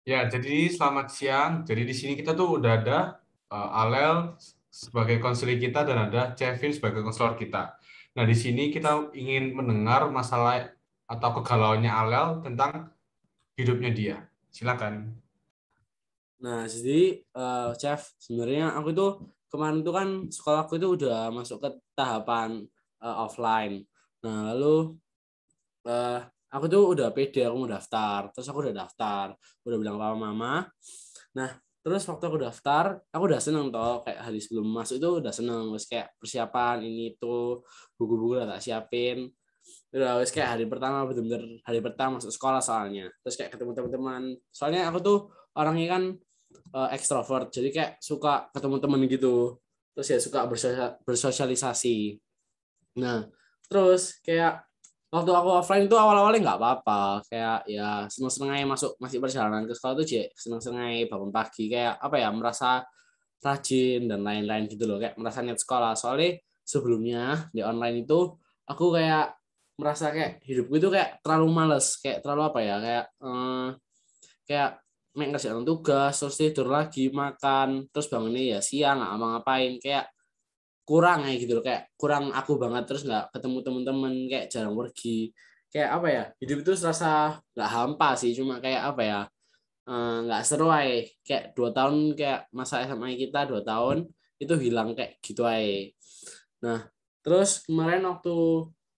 Ya, jadi selamat siang. Jadi di sini kita tuh udah ada Alel sebagai konselor kita dan ada Kevin sebagai konselor kita. Nah, di sini kita ingin mendengar masalah atau kegalauannya Alel tentang hidupnya dia. Silakan. Nah, jadi Chef, sebenarnya aku tuh kemarin tuh kan sekolah aku itu udah masuk ke tahapan offline. Nah, lalu eh, aku tuh udah pede, aku mau daftar. Terus aku udah daftar, udah bilang papa mama. Nah, terus waktu aku daftar, aku udah seneng toh, kayak hari sebelum masuk itu udah seneng. Terus kayak persiapan ini tuh, buku-buku udah tak siapin. Udah wis kayak hari pertama bener-bener hari pertama masuk sekolah soalnya. Terus kayak ketemu teman-teman. Soalnya aku tuh orangnya kan ekstrovert, jadi kayak suka ketemu temen gitu. Terus ya suka bersosialisasi. Nah, terus kayak waktu aku offline itu awal-awalnya nggak apa-apa, kayak ya seneng-seneng aja masuk masih perjalanan ke sekolah tuh seneng-seneng aja bangun pagi kayak apa ya merasa rajin dan lain-lain gitu loh, kayak merasa niat sekolah. Soalnya sebelumnya di online itu aku kayak merasa kayak hidupku itu kayak terlalu males, kayak terlalu apa ya, kayak main kerjaan tugas terus tidur lagi makan terus bangunnya ya siang nggak ngapain, kayak kurang kayak gitu loh, kayak kurang aku banget. Terus nggak ketemu temen-temen, kayak jarang pergi, kayak apa ya, hidup itu serasa nggak hampa sih, cuma kayak apa ya, nggak seru aja. Kayak 2 tahun, kayak masa SMA kita 2 tahun itu hilang kayak gitu aja. Nah, terus kemarin waktu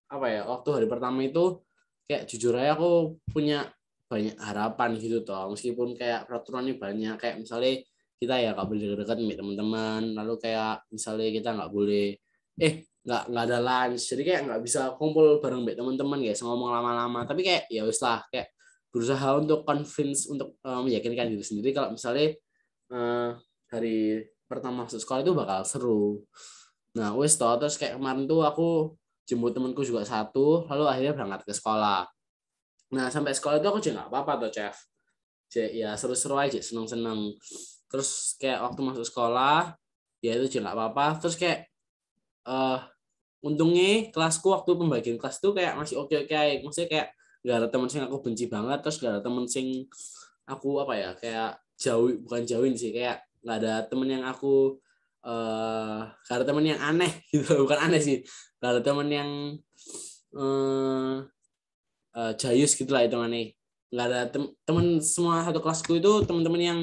apa ya, waktu hari pertama itu kayak jujur aja aku punya banyak harapan gitu toh, meskipun kayak peraturannya banyak, kayak misalnya kita ya nggak boleh deket sama teman-teman, lalu kayak misalnya kita nggak boleh nggak ada lunch, jadi kayak nggak bisa kumpul bareng sama teman-teman guys, ngomong lama-lama. Tapi kayak ya wis lah, kayak berusaha untuk convince, untuk meyakinkan diri sendiri kalau misalnya hari pertama masuk sekolah itu bakal seru. Nah, wes toh, terus kayak kemarin tuh aku jemput temanku juga satu, lalu akhirnya berangkat ke sekolah. Nah, sampai sekolah itu aku juga nggak apa-apa tuh, Chef. Ya seru-seru aja, seneng-seneng. Terus kayak waktu masuk sekolah, ya itu juga nggak apa-apa. Terus kayak eh untungnya kelasku waktu pembagian kelas tuh kayak masih oke-oke aja. Maksudnya kayak nggak ada temen sing aku benci banget, terus nggak ada temen sing aku apa ya, kayak jauh, bukan jauhin sih, kayak nggak ada temen yang aku gak ada temen yang aneh gitu. Bukan aneh sih, gak ada temen yang eh jayus gitu lah hitungannya. Nggak ada temen, semua satu kelasku itu temen-temen yang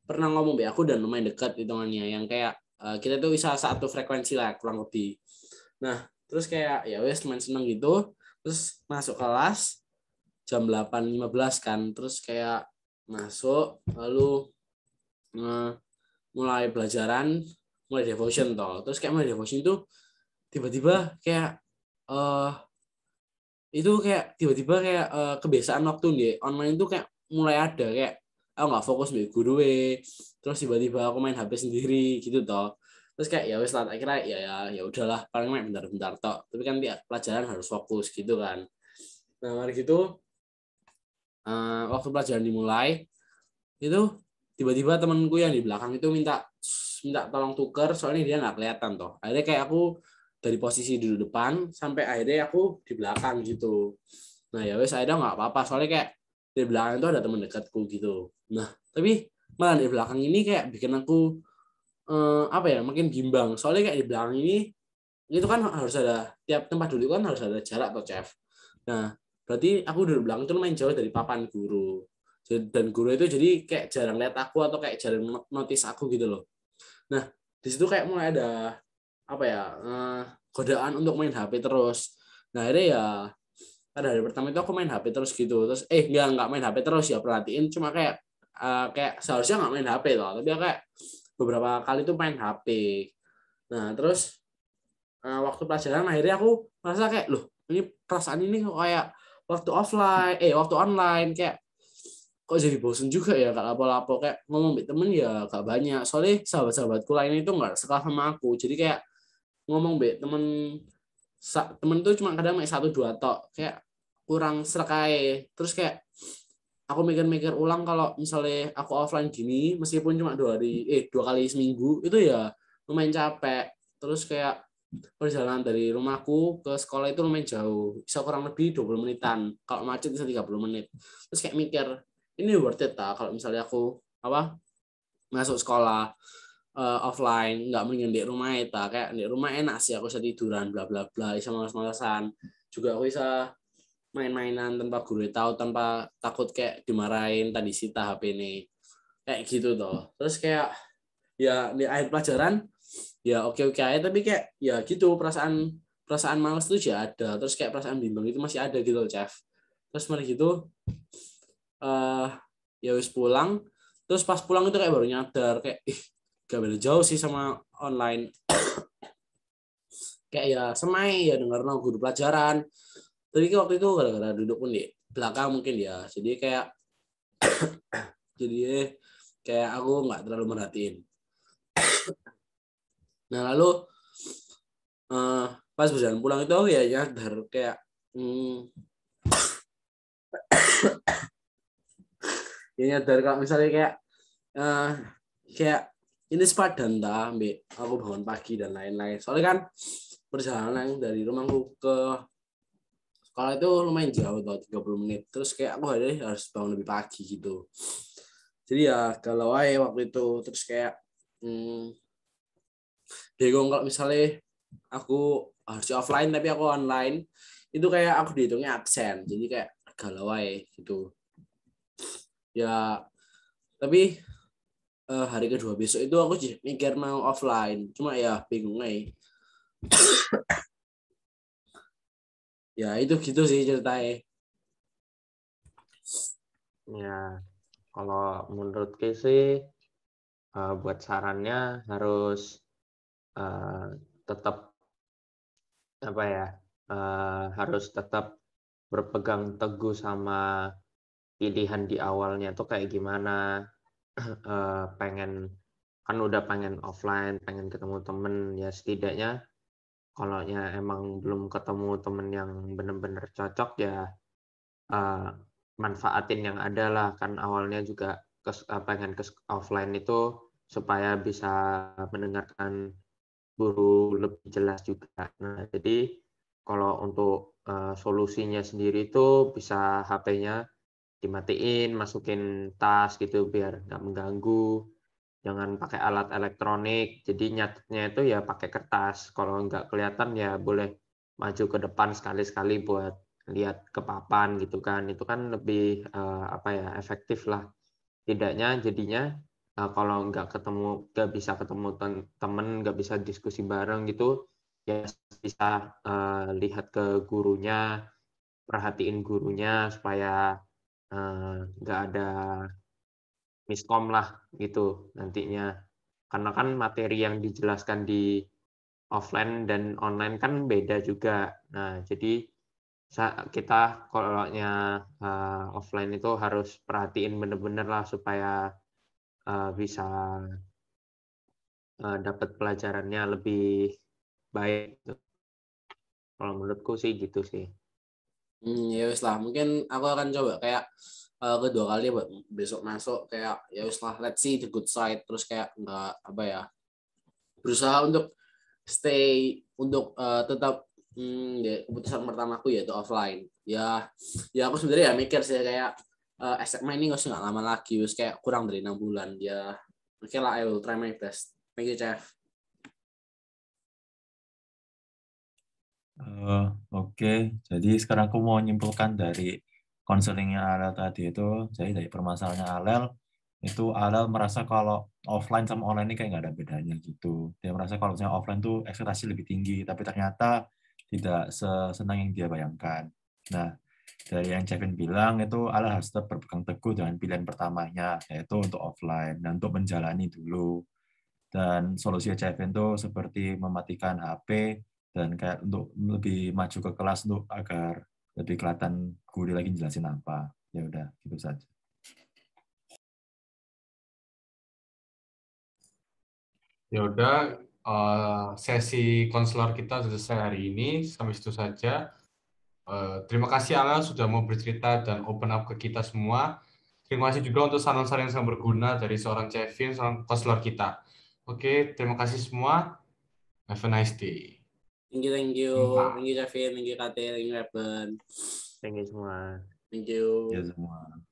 pernah ngomong be aku dan lumayan dekat hitungannya, yang kayak kita tuh bisa satu frekuensi lah kurang lebih. Nah, terus kayak ya wes main seneng gitu. Terus masuk kelas jam 8.15 kan. Terus kayak masuk, lalu mulai pelajaran, mulai devotion toh. Terus kayak mulai devotion itu tiba-tiba kayak eh itu kayak tiba-tiba kayak kebiasaan waktu di online itu kayak mulai ada, kayak aku nggak fokus di guru, terus tiba-tiba aku main HP sendiri gitu toh. Terus kayak ya wes lah, akhirnya ya udahlah, paling main bentar-bentar toh, tapi kan tiap pelajaran harus fokus gitu kan. Nah, mari gitu waktu pelajaran dimulai itu tiba-tiba temanku yang di belakang itu minta minta tolong tuker, soalnya dia nggak kelihatan toh. Akhirnya kayak aku dari posisi di depan sampai akhirnya aku di belakang gitu. Nah ya wes, akhirnya nggak apa-apa, soalnya kayak di belakang itu ada teman dekatku gitu. Nah, tapi malah di belakang ini kayak bikin aku apa ya, makin bimbang. Soalnya kayak di belakang ini itu kan harus ada, tiap tempat duduk kan harus ada jarak atau chef. Nah, berarti aku duduk belakang itu lumayan jauh dari papan guru. Dan guru itu jadi kayak jarang lihat aku atau kayak jarang notice aku gitu loh. Nah, di situ kayak mulai ada apa ya, godaan untuk main HP terus. Nah, akhirnya ya pada hari pertama itu aku main HP terus gitu. Terus nggak main HP terus ya, perhatiin, cuma kayak kayak seharusnya nggak main HP loh, tapi kayak beberapa kali tuh main HP. Nah, terus waktu pelajaran akhirnya aku merasa kayak loh, ini perasaan ini kok kayak waktu offline, waktu online, kayak kok jadi bosen juga ya, gak lapo-lapo, kayak ngomong sama temen ya gak banyak, soalnya sahabat-sahabatku lain itu gak sekelas sama aku, jadi kayak ngomong be temen temen tuh cuma kadang main 1-2 tok, kayak kurang serkai. Terus kayak aku mikir-mikir ulang, kalau misalnya aku offline gini meskipun cuma 2 kali seminggu itu ya lumayan capek. Terus kayak perjalanan dari rumahku ke sekolah itu lumayan jauh, bisa kurang lebih 20 menitan, kalau macet bisa 30 menit. Terus kayak mikir ini worth it tak kalau misalnya aku masuk sekolah offline, nggak mendingan di rumah eta, kayak di rumah enak sih, aku bisa tiduran bla bla bla, bisa malas-malasan juga, aku bisa main-mainan tanpa guru tahu, tanpa takut kayak dimarahin tadi sita HP ini, kayak gitu toh. Terus kayak ya di akhir pelajaran ya oke oke aja, tapi kayak ya gitu, perasaan perasaan malas tuh ya ada, terus kayak perasaan bimbang itu masih ada gitu loh, Chef. Terus mari gitu ya wis pulang, terus pas pulang itu kayak baru nyadar kayak gak beda jauh sih sama online, kayak ya semai ya denger no guru pelajaran. Tapi waktu itu gara-gara duduk pun di belakang mungkin ya, jadi kayak aku nggak terlalu merhatiin. Nah lalu pas berjalan pulang itu ya nyadar kayak ya nyadar kalau misalnya kayak ini sepadan dah ambil aku bangun pagi dan lain-lain, soalnya kan perjalanan dari rumahku ke sekolah itu lumayan jauh tuh, 30 menit, terus kayak aku harus bangun lebih pagi gitu, jadi ya galau aja waktu itu. Terus kayak bingung kalau misalnya aku harus offline tapi aku online, itu kayak aku dihitungnya absen, jadi kayak galau aja gitu ya. Tapi hari kedua besok itu aku mikir mau offline, cuma ya bingung aja ya, itu gitu sih ceritanya. Ya, kalau menurutku sih buat sarannya harus tetap apa ya, harus tetap berpegang teguh sama pilihan di awalnya tuh kayak gimana. Pengen kan udah pengen offline, pengen ketemu temen, ya setidaknya kalau ya emang belum ketemu temen yang bener-bener cocok ya manfaatin yang ada lah. Kan awalnya juga pengen ke offline itu supaya bisa mendengarkan guru lebih jelas juga. Nah, jadi kalau untuk solusinya sendiri itu bisa HP-nya dimatiin, masukin tas gitu biar nggak mengganggu. Jangan pakai alat elektronik, jadi nyatetnya itu ya pakai kertas. Kalau nggak kelihatan ya boleh maju ke depan sekali-sekali buat lihat ke papan gitu kan. Itu kan lebih apa ya, efektif lah. Tidaknya jadinya kalau nggak bisa ketemu temen, nggak bisa diskusi bareng gitu, ya bisa lihat ke gurunya, perhatiin gurunya supaya nggak ada miskom lah gitu nantinya. Karena kan materi yang dijelaskan di offline dan online kan beda juga. Nah, jadi kita kalau offline itu harus perhatiin bener-bener lah supaya bisa dapat pelajarannya lebih baik. Kalau menurutku sih gitu sih. Ya wis lah, mungkin aku akan coba kayak kedua kali buat besok masuk, kayak ya wis lah, let's see the good side, terus kayak nggak apa ya, berusaha untuk stay untuk tetap ya, keputusan pertamaku yaitu offline ya. Ya aku sebenarnya ya mikir sih kayak SMA ini nggak lama lagi, wis kayak kurang dari 6 bulan ya. Oke lah, I will try my best. Thank you, Chef. Oke, jadi sekarang aku mau menyimpulkan dari konselingnya Alel tadi itu, jadi dari permasalahannya Alel, itu Alel merasa kalau offline sama online ini kayak nggak ada bedanya gitu. Dia merasa kalau misalnya offline tuh ekspektasi lebih tinggi, tapi ternyata tidak sesenang yang dia bayangkan. Nah, dari yang Kevin bilang itu Alel harus tetap berpegang teguh dengan pilihan pertamanya, yaitu untuk offline, dan untuk menjalani dulu. Dan solusi Kevin itu seperti mematikan HP, dan kayak untuk lebih maju ke kelas untuk agar lebih kelihatan guru lagi jelasin apa. Ya udah, gitu saja. Ya udah, sesi konselor kita sudah selesai hari ini, sampai situ saja. Terima kasih Alan sudah mau bercerita dan open up ke kita semua. Terima kasih juga untuk saran-saran yang sangat berguna dari seorang Kevin, seorang konselor kita. Oke, terima kasih semua. Have a nice day. Thank you, thank you, Bye. thank you, Kevin, thank you, Kate, thank you, Eben. Thank you semua. Thank you. Ya semua.